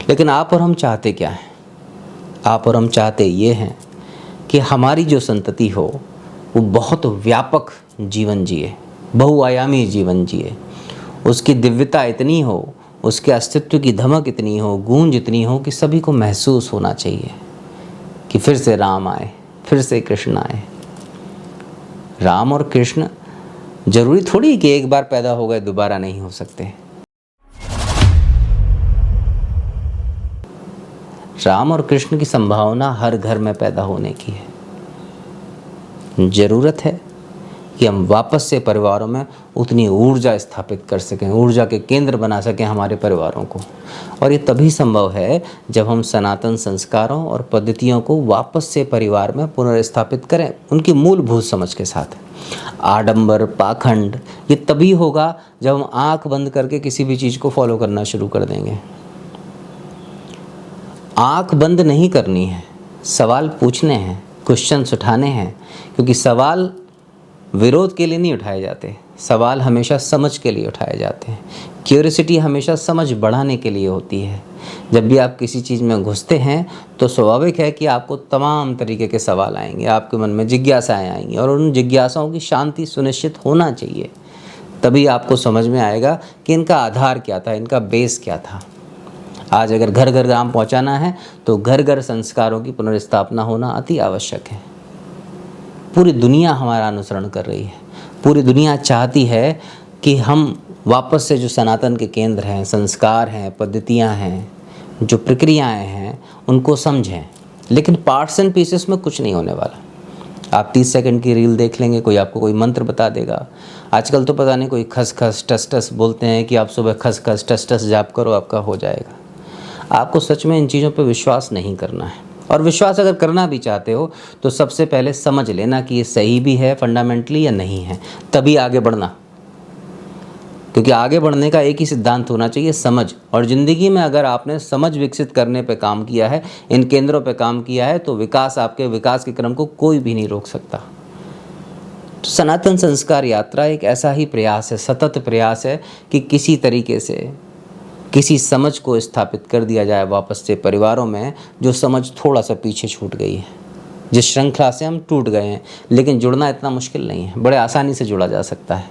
लेकिन आप और हम चाहते क्या हैं? आप और हम चाहते ये हैं कि हमारी जो संतति हो वो बहुत व्यापक जीवन जिए, बहुआयामी जीवन जिए, उसकी दिव्यता इतनी हो, उसके अस्तित्व की धमक इतनी हो, गूंज इतनी हो कि सभी को महसूस होना चाहिए कि फिर से राम आए, फिर से कृष्ण आए। राम और कृष्ण जरूरी थोड़ी कि एक बार पैदा हो गए दोबारा नहीं हो सकते। राम और कृष्ण की संभावना हर घर में पैदा होने की है। जरूरत है कि हम वापस से परिवारों में उतनी ऊर्जा स्थापित कर सकें, ऊर्जा के केंद्र बना सकें हमारे परिवारों को। और ये तभी संभव है जब हम सनातन संस्कारों और पद्धतियों को वापस से परिवार में पुनर्स्थापित करें, उनकी मूलभूत समझ के साथ। आडंबर, पाखंड ये तभी होगा जब हम आंख बंद करके किसी भी चीज़ को फॉलो करना शुरू कर देंगे। आंख बंद नहीं करनी है, सवाल पूछने हैं, क्वेश्चंस उठाने हैं, क्योंकि सवाल विरोध के लिए नहीं उठाए जाते, सवाल हमेशा समझ के लिए उठाए जाते हैं। क्यूरियोसिटी हमेशा समझ बढ़ाने के लिए होती है। जब भी आप किसी चीज़ में घुसते हैं तो स्वाभाविक है कि आपको तमाम तरीके के सवाल आएंगे, आपके मन में जिज्ञासाएं आएंगी और उन जिज्ञासाओं की शांति सुनिश्चित होना चाहिए। तभी आपको समझ में आएगा कि इनका आधार क्या था, इनका बेस क्या था। आज अगर घर घर राम पहुँचाना है तो घर घर संस्कारों की पुनर्स्थापना होना अति आवश्यक है। पूरी दुनिया हमारा अनुसरण कर रही है, पूरी दुनिया चाहती है कि हम वापस से जो सनातन के केंद्र हैं, संस्कार हैं, पद्धतियां हैं, जो प्रक्रियाएं हैं, उनको समझें। लेकिन पार्ट्स एंड पीसेस में कुछ नहीं होने वाला। आप 30 सेकंड की रील देख लेंगे, कोई आपको कोई मंत्र बता देगा। आजकल तो पता नहीं कोई खस खस टस टस बोलते हैं कि आप सुबह खस खस टस टस जाप करो, आपका हो जाएगा। आपको सच में इन चीज़ों पर विश्वास नहीं करना है। और विश्वास अगर करना भी चाहते हो तो सबसे पहले समझ लेना कि ये सही भी है फंडामेंटली या नहीं है, तभी आगे बढ़ना। क्योंकि आगे बढ़ने का एक ही सिद्धांत होना चाहिए, समझ। और ज़िंदगी में अगर आपने समझ विकसित करने पे काम किया है, इन केंद्रों पे काम किया है, तो आपके विकास के क्रम को कोई भी नहीं रोक सकता। तो सनातन संस्कार यात्रा एक ऐसा ही प्रयास है, सतत प्रयास है कि किसी तरीके से किसी समझ को स्थापित कर दिया जाए वापस से परिवारों में, जो समझ थोड़ा सा पीछे छूट गई है, जिस श्रृंखला से हम टूट गए हैं। लेकिन जुड़ना इतना मुश्किल नहीं है, बड़े आसानी से जुड़ा जा सकता है।